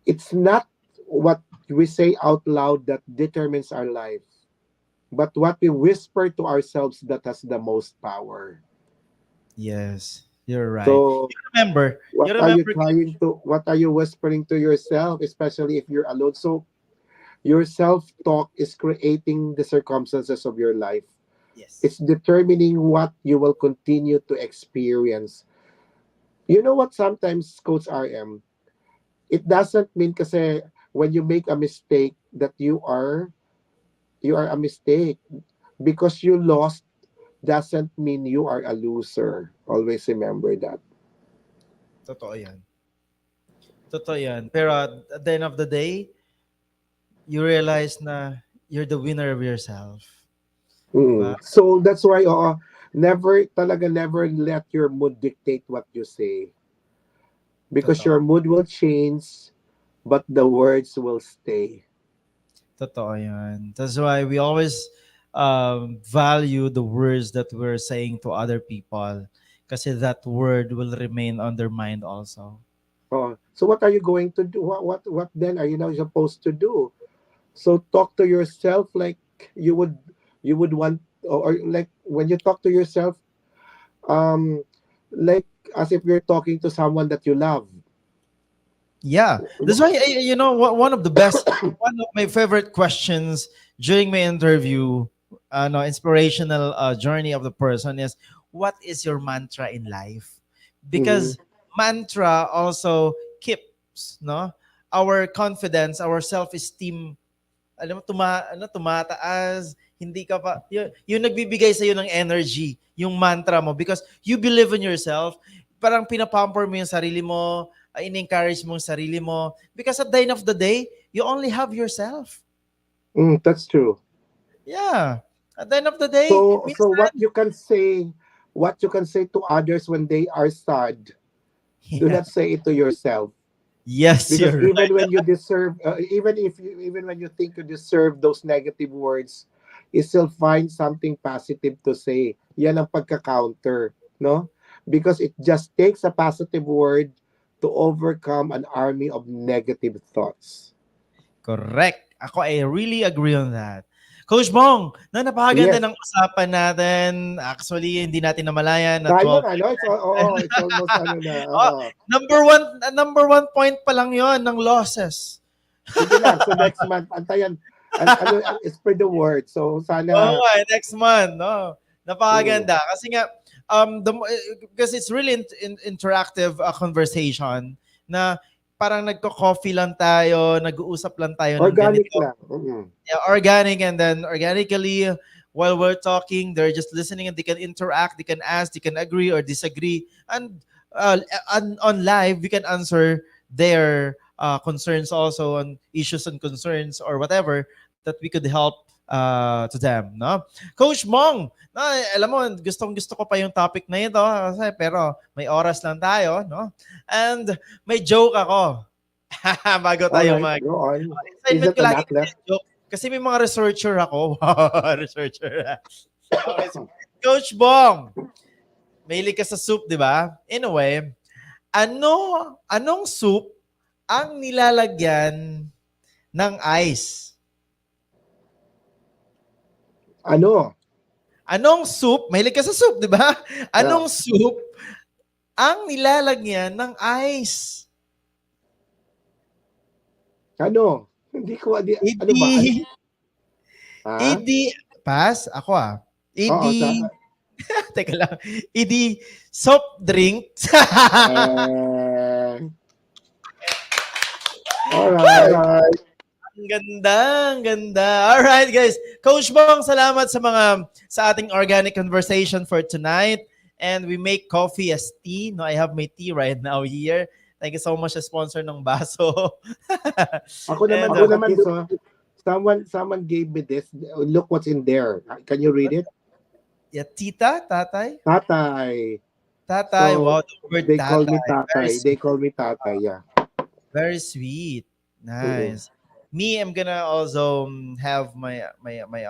it's not what we say out loud that determines our life, but what we whisper to ourselves that has the most power. Yes, you're right. So Remember, what are you whispering to yourself, especially if you're alone? So your self-talk is creating the circumstances of your life. yes. It's determining what you will continue to experience. You know what, sometimes, Coach RM, it doesn't mean kasi when you make a mistake that you are a mistake. Because you lost doesn't mean you are a loser. Always remember that. Totoo yan. Totoo yan. Pero at the end of the day, you realize na you're the winner of yourself. Diba? So that's why, never let your mood dictate what you say. Because Totoo. your mood will change, but the words will stay. Totoo yan. That's why we always value the words that we're saying to other people. Kasi that word will remain on their mind also. So what are you going to do? What then are you now supposed to do? So talk to yourself like you would want, or like when you talk to yourself, like as if you're talking to someone that you love. Yeah, that's why one of my favorite questions during my interview, no, inspirational journey of the person is, what is your mantra in life? Because mantra also keeps our confidence, our self-esteem alam mo, tumataas, hindi ka pa, yung nagbibigay sa'yo ng energy, yung mantra mo, because you believe in yourself, parang pinapamper mo yung sarili mo, in-encourage mo yung sarili mo, because at the end of the day, you only have yourself. That's true. Yeah. At the end of the day, So minsan, what you can say to others when they are sad, do yeah. not say it to yourself. Yes, Because you're right. even when you think you deserve those negative words, you still find something positive to say. Yan ang pagka-counter, no? Because it just takes a positive word to overcome an army of negative thoughts. Correct. I really agree on that. Coach Bong, napakaganda Yes. ng usapan natin. Actually, hindi natin namalayan na Sayang 12. ano, it's almost ano na. Oh, number one point pa lang 'yon ng losses. Sige lang, so next month antayan ano spread the word. So Oo sana nga, next month, no? mm, Napakaganda. Kasi nga, because it's really interactive conversation na parang nagko-coffee lang tayo, nag-uusap lang tayo ng organic ganito. lang. Yeah, organic, and then organically, while we're talking, they're just listening and they can interact, they can ask, they can agree or disagree. And on live, we can answer their concerns also on issues and concerns or whatever that we could help to them, no? Coach Mong, no, alam mo, gustong-gusto ko pa yung topic na ito, pero may oras lang tayo, no? And may joke ako. Bago All tayo right, go on. Is assignment it ko an lagi athlete? joke. Kasi may mga researcher ako. Researcher. Okay, so, Coach Bong, mahilig ka sa soup, di ba? Anyway, anong soup ang nilalagyan ng ice? Ano? Anong soup? Mahilig ka sa soup, di ba? Yeah. Anong soup ang nilalagyan ng ice? Ano? Hindi ko ano ba? Idi, Ha? idi, pass? Ako Oo, Idi, teka lang. Idi, soft drinks. eh, all right. Ang ganda, ang ganda. Alright, guys. Coach Bong, salamat sa ating organic conversation for tonight. And we make coffee as tea. No, I have my tea right now here. Thank you so much sa sponsor ng baso. And Ako naman so someone gave me this. Look what's in there. Can you read it? yeah, tita, tatay? Tatay. Tatay, wow, So the word they call me tatay. Very tatay. They sweet. call me tatay, yeah. Very sweet. Mm-mm. Nice. Me, I'm gonna also have my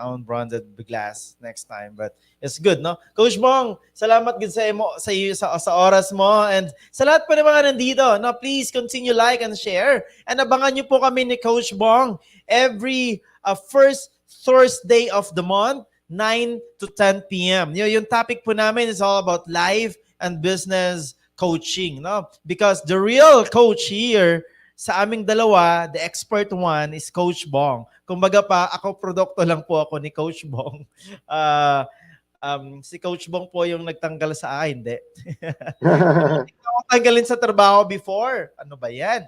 own branded glass next time. But it's good, no? Coach Bong, salamat din sa iyo sa oras mo, and sa lahat po ng mga nandito, no, please continue like and share. And abangan niyo po kami ni Coach Bong every first Thursday of the month, 9 to 10 p.m. Yung topic po namin is all about life and business coaching, no? Because the real coach here sa aming dalawa, the expert one is Coach Bong. Kumbaga pa, ako produkto lang po ako ni Coach Bong. Si Coach Bong po yung nagtanggal sa akin, hindi. Hindi ako tanggalin sa trabaho before. Ano ba yan?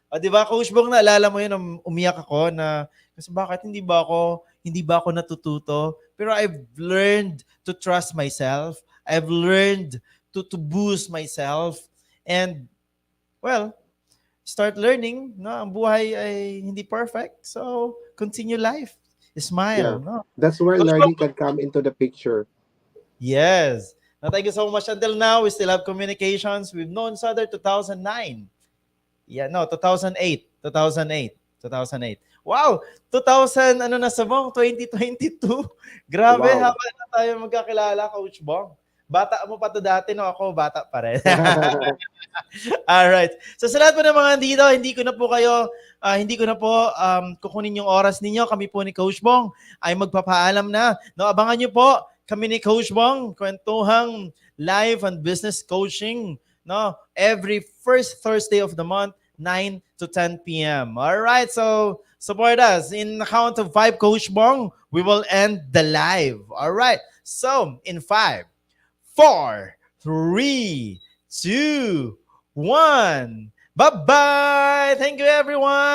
O, di ba, Coach Bong, naalala mo yun, umiyak ako na, kasi bakit hindi ba ako natututo? Pero I've learned to trust myself. I've learned to boost myself. And, well, start learning, no? Ang buhay ay hindi perfect. So, continue life. Smile, Yeah. no? That's where Coach learning Bong, can come into the picture. yes. Now, thank you so much. Until now, we still have communications. We've known each other 2009. Yeah, no, 2008. 2008. 2008. Wow! 2000, ano na sa Bong? 2022. Grabe, Wow. habang na tayo magkakilala, Coach Bong. Bata mo pa to dati, no? Ako, bata pa rin. Alright. So sa lahat po ng mga dito, hindi ko na po kukunin yung oras ninyo. Kami po ni Coach Bong ay magpapaalam na. No, abangan niyo po kami ni Coach Bong, kwentuhang live and business coaching, no, every first Thursday of the month, 9 to 10 p.m. Alright, so support us. In the count of 5, Coach Bong, we will end the live. Alright, so in 5, 4, 3, 2, 1. Bye-bye! Thank you, everyone!